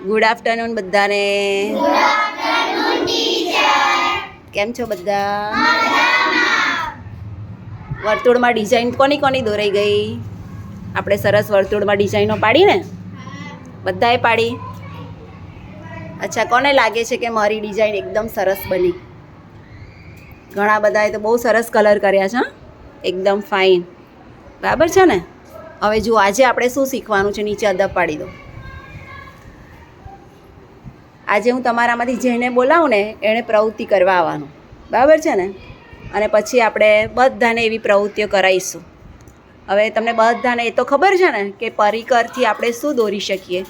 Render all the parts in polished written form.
Good afternoon બધાને. કેમ છો બધા? વર્તુળમાં ડિઝાઇન કોની કોની દોરાઈ ગઈ? આપણે સરસ વર્તુળમાં ડિઝાઇનો પાડી ને? બધાએ પાડી? અચ્છા, કોને લાગે છે કે મારી ડિઝાઇન એકદમ સરસ બની? ઘણા બધાએ તો બહુ સરસ કલર કર્યા છે. એકદમ ફાઇન, બરાબર છે ને? હવે જુઓ, આજે આપણે શું શીખવાનું છે, નીચે અદબ પાડી દો. આજે હું તમારામાંથી જેને બોલાવું ને એણે પ્રવૃત્તિ કરવા આવવાનું, બરાબર છે ને? અને પછી આપણે બધાને એવી પ્રવૃત્તિઓ કરાવીશું. હવે તમને બધાને એ તો ખબર છે ને કે પરિકરથી આપણે શું દોરી શકીએ?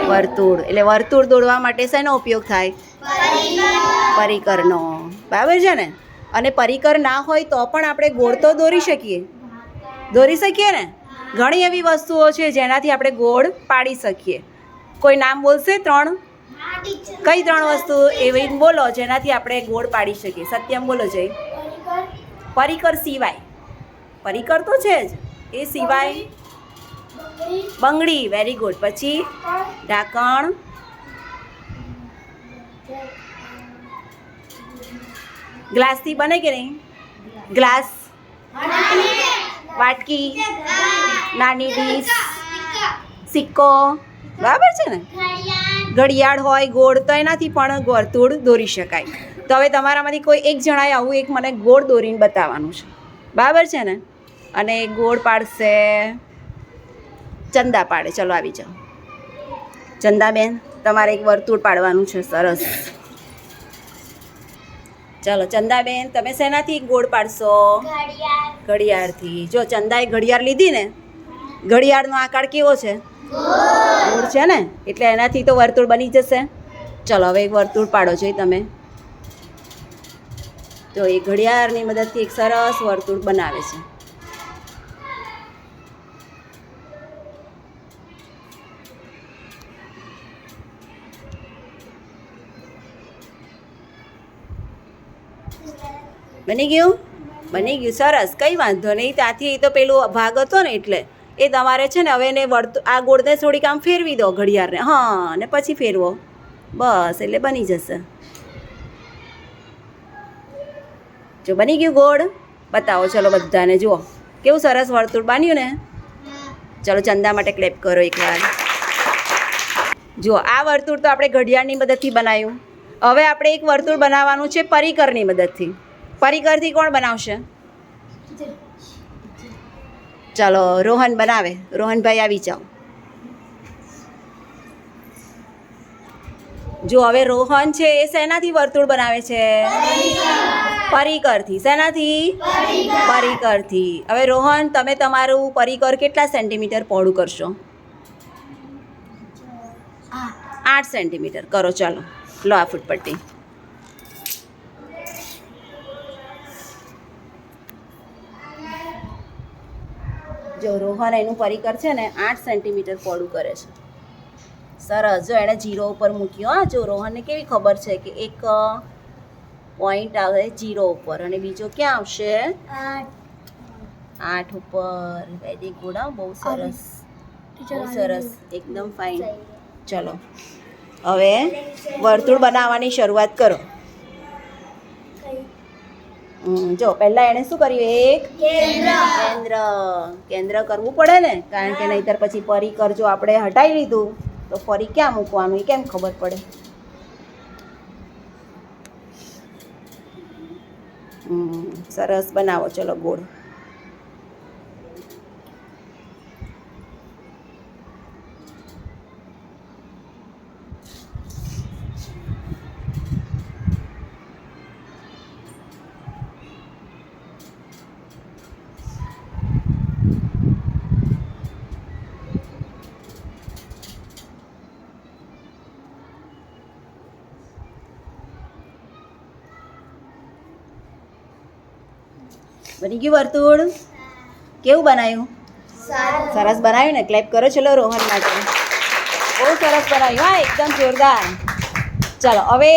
વર્તુળ. એટલે વર્તુળ દોરવા માટે શેનો ઉપયોગ થાય? પરિકરનો, બરાબર છે ને? અને પરિકર ના હોય તો પણ આપણે ગોળ તો દોરી શકીએ ને? ઘણી એવી વસ્તુઓ છે જેનાથી આપણે ગોળ પાડી શકીએ. કોઈ નામ બોલશે? 3? કઈ 3 વસ્તુ એવી બોલો જેનાથી આપણે ગોળ પાડી શકીએ? સત્યમ બોલો જય. પરિકર સિવાય. પરિકર તો છે જ, એ સિવાય બંગડી. Very good. પછી ઢાંકણ, ગ્લાસથી બને કે નહીં? ગ્લાસ, વાટકી, નાની ડીશ, સિક્કો, બરાબર છે ને? ઘડિયાળ હોય ગોળ, તો એનાથી પણ વર્તુળ દોરી શકાય. તો હવે તમારામાંથી કોઈ એક જણાએ આવું એક મને ગોળ દોરીને બતાવવાનું છે, બરાબર છે ને? અને ગોળ પાડશે ચંદા. પાડે. ચલો આવી જાઓ ચંદાબેન, તમારે એક વર્તુળ પાડવાનું છે. સરસ. ચલો ચંદાબેન, તમે શેનાથી ગોળ પાડશો? ઘડિયાળથી. જો ચંદાએ ઘડિયાળ લીધી ને, ઘડિયાળનો આકાર કેવો છે? ગોળ છે ને? એટલે એનાથી તો વર્તુળ બની જશે. ચલો હવે એક વર્તુળ પાડો છો તમે. તો એ ઘડિયાળની મદદથી એક સરસ વર્તુળ બનાવે છે. બની ગયું? બની ગયું. સરસ, કંઈ વાંધો નહીં. ત્યાંથી તો પેલું ભાગ હતો ને, એટલે એ તમારે છે ને હવે એને આ ગોળને થોડીક આમ ફેરવી દો ઘડિયાળને. હા, અને પછી ફેરવો. બસ, એટલે બની જશે. જો બની ગયું ગોળ. બતાવો ચલો બધાને. જુઓ કેવું સરસ વર્તુળ બન્યું ને? ચલો ચંદા માટે ક્લેપ કરો એકવાર. જુઓ, આ વર્તુળ તો આપણે ઘડિયાળની મદદથી બનાવ્યું. હવે આપણે એક વર્તુળ બનાવવાનું છે પરિકરની મદદથી. પરિકરથી કોણ બનાવશે? ચાલો રોહન બનાવે. રોહનભાઈ આવી જાઓ. જો હવે રોહન છે એ શેનાથી વર્તુળ બનાવે છે? પરિકરથી. શેનાથી? પરિકરથી. હવે રોહન, તમે તમારું પરિકર કેટલા સેન્ટીમીટર પહોળું કરશો? 8 સેન્ટીમીટર કરો. ચાલો લો આ ફૂટપટ્ટી. જો રોહન એનું પરિકર છે ને 8 સેન્ટીમીટર પહોળું કરે છે. સરસ. જો એણે 0 ઉપર મૂક્યો. હા, જો રોહનને કેવી ખબર છે કે એક પોઈન્ટ આવે 0 ઉપર અને બીજો ક્યાં આવશે? 8 ઉપર. Very good. હા, બહુ સરસ, બહુ સરસ, એકદમ ફાઇન. ચલો હવે વર્તુળ બનાવવાની શરૂઆત કરો. જો પહેલાં એણે શું કર્યું? એક કેન્દ્ર કરવું પડે ને, કારણ કે નહીંતર પછી પરિકર જો આપણે હટાવી લીધું તો ફરી ક્યાં મૂકવાનું એ કેમ ખબર પડે? સરસ બનાવો. ચલો ગોળ. બની ગયું વર્તુળ? કેવું બનાવ્યું? સરસ બનાવ્યું ને? ક્લેપ કરો. ચલો રોહન માટે. બહુ સરસ બનાવ્યું. હા, એકદમ જોરદાર. ચાલો હવે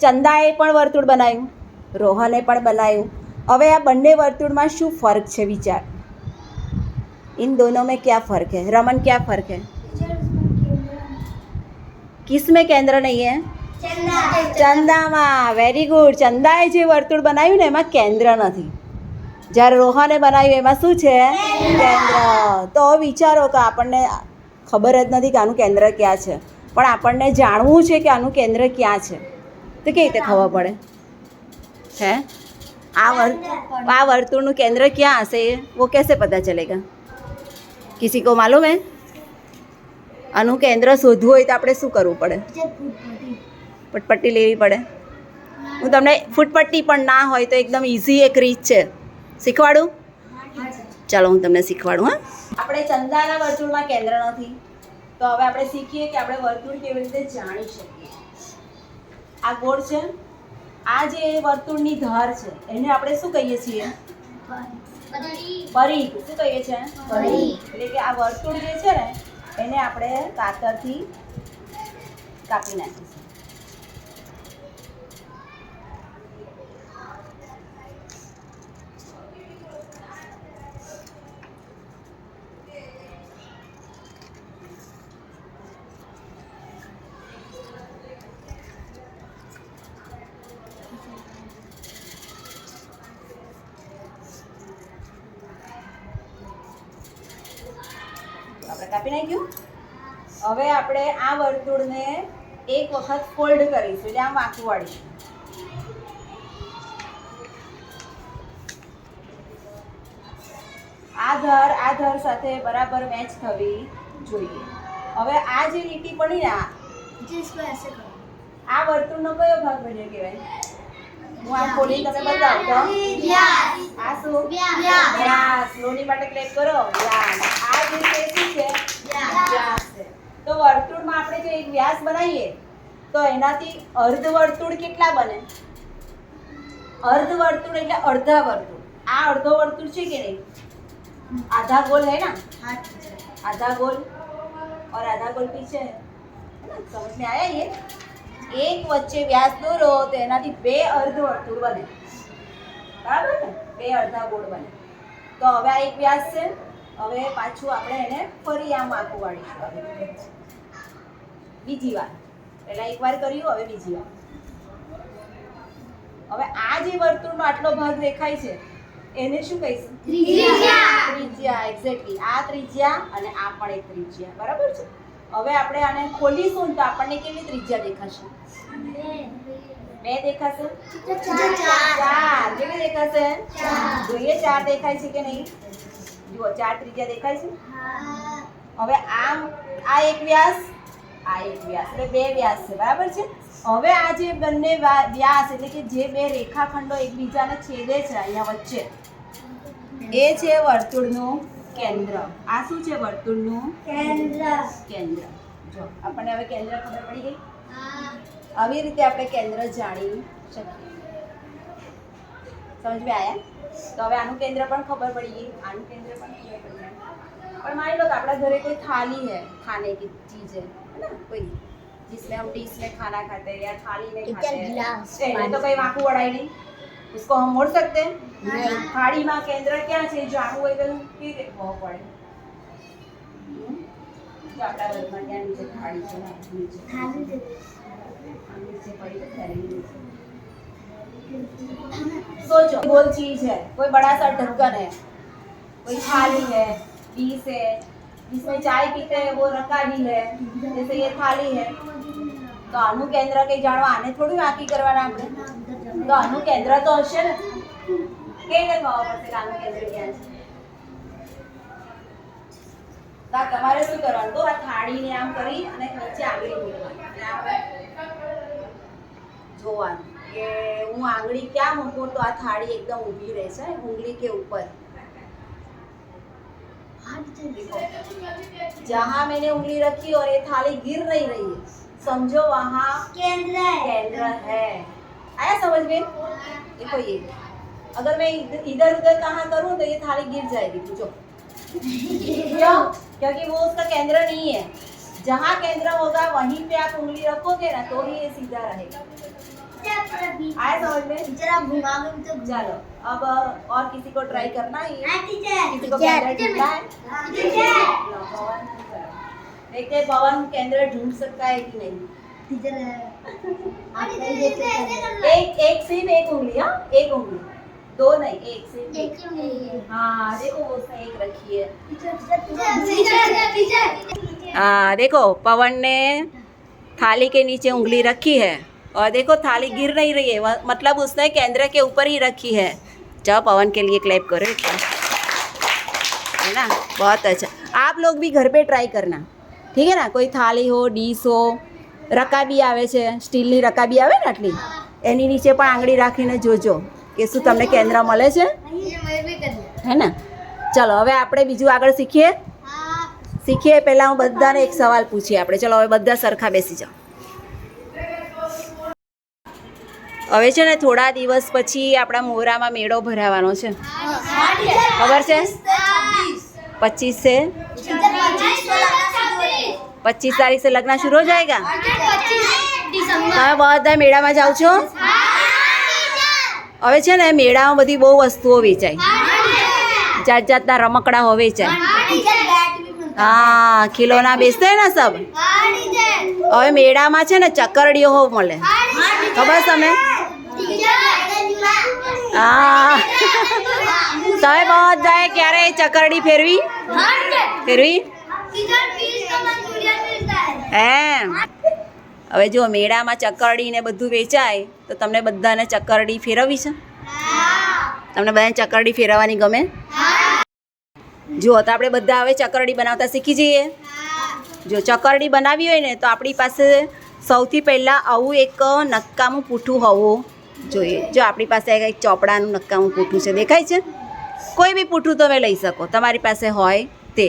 ચંદાએ પણ વર્તુળ બનાવ્યું, રોહને પણ બનાવ્યું. હવે આ બંને વર્તુળમાં શું ફર્ક છે? વિચાર. इन दोनों में क्या फ़र्क है? रमन, क्या फ़र्क है? किसमें केंद्र नहीं है? ચંદામાં. Very good. ચંદાએ જે વર્તુળ બનાવ્યું ને એમાં કેન્દ્ર નથી. જ્યારે રોહને બનાવ્યું એમાં શું છે? કેન્દ્ર. તો વિચારો કે આપણને ખબર જ નથી કે આનું કેન્દ્ર ક્યાં છે, પણ આપણને જાણવું છે કે આનું કેન્દ્ર ક્યાં છે. તો કેવી રીતે ખબર પડે? હે, આ वर्तुळ केंद्र क्या हसे वो कैसे पता चलेगा? किसी को मालूम है? આનું કેન્દ્ર શોધવું હોય તો આપણે શું કરવું પડે? ફૂટપટ્ટી લેવી પડે. હું તમને ફૂટપટ્ટી પણ ના હોય તો એકદમ ઇઝી એક રીત છે, શીખવાડું? ચાલો હું તમને શીખવાડું. હા, આપણે ચંદાના વર્તુળમાં કેન્દ્ર નથી, તો હવે આપણે શીખીએ કે આપણે વર્તુળ કેવી રીતે જાણી શકીએ. આ ગોળ છે, આ જે વર્તુળની ધાર છે એને આપણે શું કહીએ છીએ? પરિઘ. શું કહીએ છીએ? પરિઘ. એટલે કે આ વર્તુળ જે છે ને એને આપણે કાતરથી કાપી નાખીશું. આપણે કાપી નાખ્યું. હવે આપણે આ વર્તુળને એક વખત ફોલ્ડ કરીશું, એટલે આમ વાંકું વાળીશું. આ ધાર સાથે બરાબર મેચ થવી જોઈએ. હવે આ જે લીટી પડી ને આ વર્તુળનો કયો ભાગ બન્યો કહેવાય? હું આમ ખોલી તમે બતાવું તો આ શું? વ્યાસ. લોની માટે ક્લેપ કરો. વ્યાસ. આ જે છે શું છે? વ્યાસ છે. તો વર્તુળમાં આપણે જો એક વ્યાસ બનાવીએ તો એનાથી અર્ધ વર્તુળ કેટલા બને? અર્ધ વર્તુળ એટલે અડધા વર્તુળ. આ અડધો વર્તુળ છે કે નહીં? आधा गोल है ना? आधा गोल और आधा गोल पीछे है ना? समझ में आया? ये एक वच्चे व्यास દોરો તો એનાથી બે અર્ધ વર્તુળ બને, બરાબર ને? બે અડધા ગોળ બને. તો હવે આ એક વ્યાસ છે, હવે પાછું આપણે એને ફરી આમ આખું વાળીશું. બીજી વાર, પહેલા એક વાર કર્યું, હવે બીજી વાર. હવે આ જે વર્તુળનો આટલો ભાગ દેખાય છે એને શું કહીશું? ત્રિજ્યા. એક્ઝેક્ટલી. આ ત્રિજ્યા અને આ પણ એક ત્રિજ્યા, બરાબર છે. હવે આપણે આને ખોલીશું તો આપણને કેટલી ત્રિજ્યા દેખાશે? બે દેખાશે? ચાર. કેટલી દેખાશે? જોઈએ ચાર દેખાય છે કે નહીં? જુઓ, ચાર ત્રિજ્યા દેખાય છે. હવે આ એક વ્યાસ, આ એક વ્યાસ, એટલે બે વ્યાસ છે, બરાબર છે. હવે આ જે બંને વ્યાસ એટલે કે જે બે રેખાખંડો એકબીજાને છેદે છે અહીંયા વચ્ચે, એ છે વર્તુળનું કેન્દ્ર. આ શું છે? વર્તુળનું કેન્દ્ર. જો આપણને હવે કેન્દ્ર ખબર પડી ગઈ. આવી રીતે આપણે કેન્દ્ર જાણી શકીએ. સમજ में आया? તો હવે આનું કેન્દ્ર પણ ખબર પડી ગઈ, આનું કેન્દ્ર પણ ખબર પડી ગયું. પણ માની लो આપણા ઘરે કોઈ थाली है, खाने की चीज है ना, कोई जिसमें हम डिश में खाना खाते हैं या थाली में खाते हैं, तो कोई वाकू वड़ाई नहीं, उसको हम मोड़ सकते हैं नहीं. थाली में केंद्र क्या है जानવું હોય તો કેવી રીતે ખબર પડે? જો આપણા ઘરમાં ત્યાં નીચે થાળી છે, નીચે પડી તો થાળી નીચે. सोचो, गोल चीज है, कोई बड़ा सा ढक्कन है, कोई थाली है, डिश है, जिसमें चाय पीते हैं वो रकाबी है, जैसे ये थाली है. તો આનું કેન્દ્ર કઈ જાણવા આને થોડું વાંકી કરવાના આપણે? તો આનું કેન્દ્ર તો હશે ને? કેવી રીતે ખબર પડશે કે આનું કેન્દ્ર ક્યાં છે? તો તમારે શું કરવાનું? તો આ થાળીને આમ કરી અને નીચે આંગળી મૂકવાની અને આપણે જોવાનું કે હું આંગળી ક્યાં મૂકું તો આ થાળી એકદમ ઊભી રહેશે, ઉંગલી के ऊपर. जहाँ मैंने उंगली रखी और ये थाली गिर नहीं रही है, समझो वहाँ केंद्र है. आया समझ में? देखो ये अगर मैं इधर उधर कहाँ करूँ तो ये थाली गिर जाएगी. पूछो क्यों? क्योंकि वो उसका केंद्र नहीं है. जहाँ केंद्र होगा वहीं पे आप उंगली रखोगे ना तो ही ये सीधा रहेगा. आया समझ में? तो चलो अब और किसी को ट्राई करना है? किसी को केंद्र ढूंढना है? देखते हैं पवन केंद्र ढूंढ सकता है कि नहीं. एक एक सिर्फ एक उंगली, हाँ एक उंगली, दो नहीं, एक सिर्फ। हाँ देखो उसने एक रखी है। हाँ देखो पवन ने थाली के नीचे उंगली रखी है और देखो थाली गिर नहीं रही है, मतलब उसने केंद्र के ऊपर ही रखी है। जाओ पवन के लिए क्लैप करो एक बार, है ना, बहुत अच्छा। आप लोग भी घर पे ट्राई करना, ठीक है ना। कोई थाली हो, ડીશ हो, રકાબી આવે છે, સ્ટીલની રકાબી આવે ને આટલી, એની નીચે પણ આંગળી રાખીને જોજો કે શું તમને કેન્દ્ર મળે છે, હે ને। ચલો હવે આપણે બીજું આગળ શીખીએ પહેલાં હું બધાને એક સવાલ પૂછીએ આપણે। ચલો હવે બધા સરખા બેસી જાઓ। હવે છે ને થોડા દિવસ પછી આપણા મોરામાં મેળો ભરાવાનો છે, ખબર છે? 25 से 25 तारीख से लगना शुरू हो जाएगा। તમે બધા મેળામાં જાઓ છો? હવે છે ને મેળામાં બધી બહુ વસ્તુઓ વેચાય, જાત જાતના રમકડા વેચાય, हाँ खिलौना बेचते हैं ना सब। હવે મેળામાં છે ને ચકરડીઓ મળે, ખબર તમે? હા તમે બધાએ ક્યારે ચકરડી ફેરવી? એમ હવે જો મેળામાં ચકરડી ને બધું વેચાય તો તમને બધાને ચકરડી ફેરવવી છે? તમને બધાને ચકરડી ફેરવવાની ગમે? જો તો આપણે બધા હવે ચકરડી બનાવતા શીખી જઈએ। જો ચકરડી બનાવી હોય ને તો આપણી પાસે સૌથી પહેલાં આવું એક નક્કામું પૂઠું હોવું જોઈએ। જો આપણી પાસે એક ચોપડાનું નક્કામું પૂઠું છે, દેખાય છે? કોઈ બી પૂઠું તમે લઈ શકો તમારી પાસે હોય તે।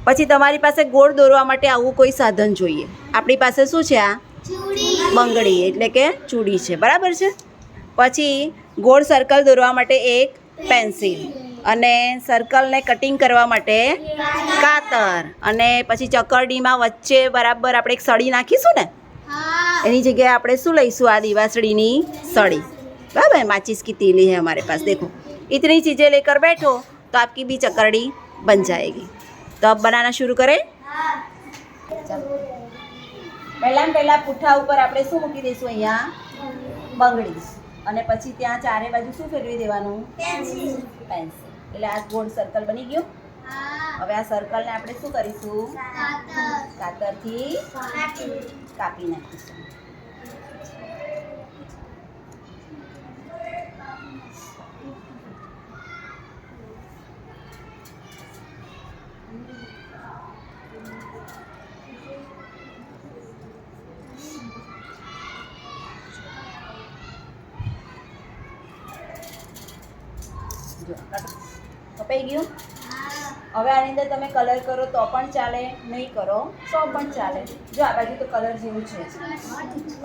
પછી તમારી પાસે ગોળ દોરવા માટે આવું કોઈ સાધન જોઈએ। આપણી પાસે શું છે? આ બંગડી એટલે કે ચૂડી છે, બરાબર છે। પછી ગોળ સર્કલ દોરવા માટે એક પેન્સિલ, અને સર્કલને કટિંગ કરવા માટે કાતર, અને પછી ચકરડીમાં વચ્ચે બરાબર આપણે એક સળી નાખીશું ને, એની જગ્યાએ આપણે શું લઈશું? આ દીવાસળીની સળી, बराबर। माचिस की तीली है हमारे पास, देखो इतनी चीज़ें लेकर बैठो तो आपकी भी चकरडी बन जाएगी। तो अब बनाना शुरू करें। પહેલા પૂઠા ઉપર આપણે શું મૂકી દઈશું? અહીંયા બંગડી, અને પછી ત્યાં ચારે બાજુ શું ફેરવી દેવાનું? પેન્સિલ। એટલે આ ગોળ સર્કલ બની ગયું। હવે આ સર્કલને આપણે શું કરીશું? કાતરથી કાપી નાખીશું। કપાઈ ગયું। હવે આની અંદર તમે કલર કરો તો પણ ચાલે, નહીં કરો તો પણ ચાલે। જો આ બાજુ તો કલર જેવું છે।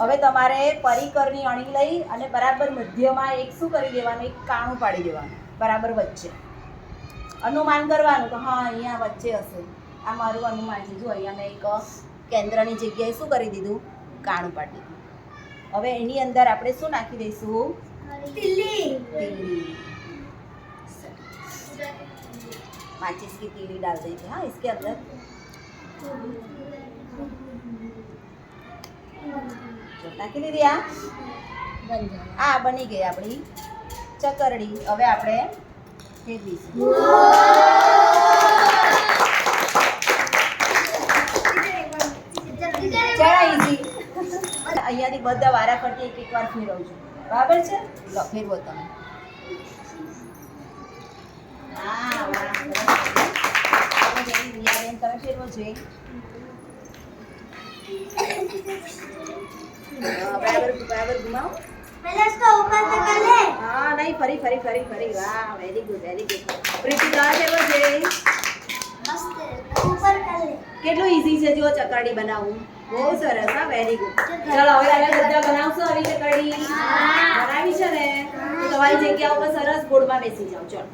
હવે તમારે પરિકરની અણી લઈ અને બરાબર મધ્યમાં એક શું કરી દેવાનું? એક કાણું પાડી દેવાનું બરાબર વચ્ચે। અનુમાન કરવાનું કે હા અહીંયા વચ્ચે હશે, આ મારું અનુમાન છે। જો અહીંયા મેં એક કેન્દ્રની જગ્યાએ શું કરી દીધું? કાણું પાડી દીધું। હવે એની અંદર આપણે શું નાખી દઈશું? तीली। माचिस की तीली डाल देंगे, हाँ इसके अंदर। નાખી દીધી આ બની ગઈ આપણી ચકરડી। હવે આપણે ફેરવીશું। જરા ઈઝી। અહીંયાથી બધા વારાફરતી એક વાર ફેરવજો, બરાબર છે? લો ફેરવો તમે। તમે ફેરવો જોઈએ, બરાબર ઘુમાવો। हाँ नहीं फरी फरी फरी फरी वाह वेरी गुड प्रीति कहाँ ફેરવો જોઈએ? કેટલું ઈઝી છે જો ચકરડી બનાવવું, બહુ સરસ। હા વેરી ગુડ। ચલો હવે તમે બધા બનાવશો આવી ચકરડી? બનાવી છે ને તો તમારી જગ્યા ઉપર સરસ ગોળમાં બેસી જાઓ। ચલો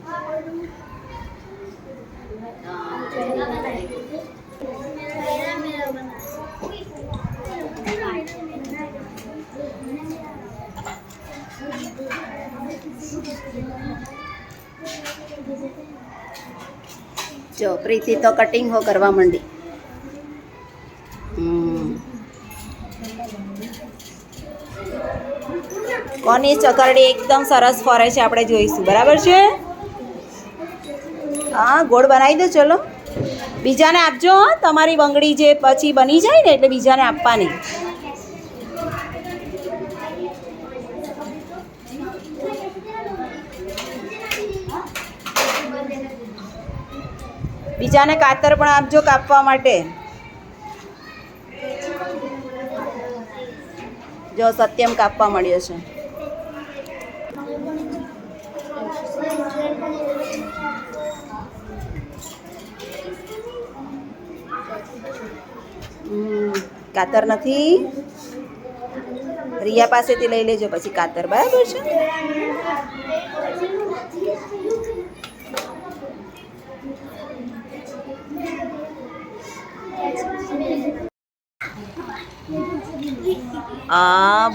जो प्रीति तो कटिंग हो करवा मंडी। કોની ચકરડી એકદમ સરસ ફરે છે આપણે જોઈશું, બરાબર છે? હા, ગોળ બનાવી દો. ચલો બીજાને આપજો. તમારી બંગડી જે પછી બની જાય ને એટલે બીજાને આપવાની. બીજાને કાતર પણ આપજો કાપવા માટે. જો સત્યમ કાપવા મળ્યો છે. કાતર નથી. રિયા પાસેથી લઈ લેજો પછી કાતર, બરાબર છે?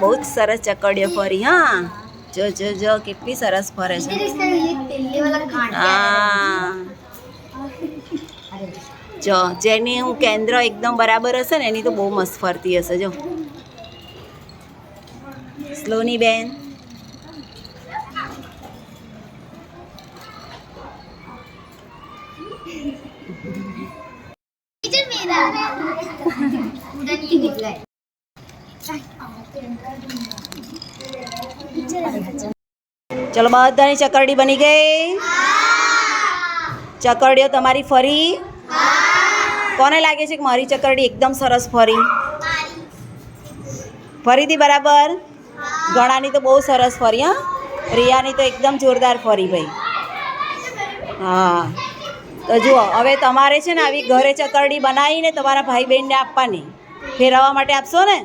બહુ જ સરસ ચકડીઓ ફરી. હા, જો જો જો કેટલી સરસ ફરે છે. હા, જો જેની હું કેન્દ્ર એકદમ બરાબર હશે ને એની તો બહુ મસ્ત ફરતી હશે. જો સ્લોની બેન. ચલો બધાની ચકરડી બની ગઈ. ચકરડીઓ તમારી ફરી. કોને લાગે છે કે મારી ચકરડી એકદમ સરસ ફરી? ફરીથી બરાબર. ઘણાની તો બહુ સરસ ફરી. હા, રિયાની તો એકદમ જોરદાર ફરી ભાઈ. હા, તો જુઓ હવે તમારે છે ને આવી ઘરે ચકરડી બનાવીને તમારા ભાઈ બહેનને આપવાની. ફેરવવા માટે આપશો ને?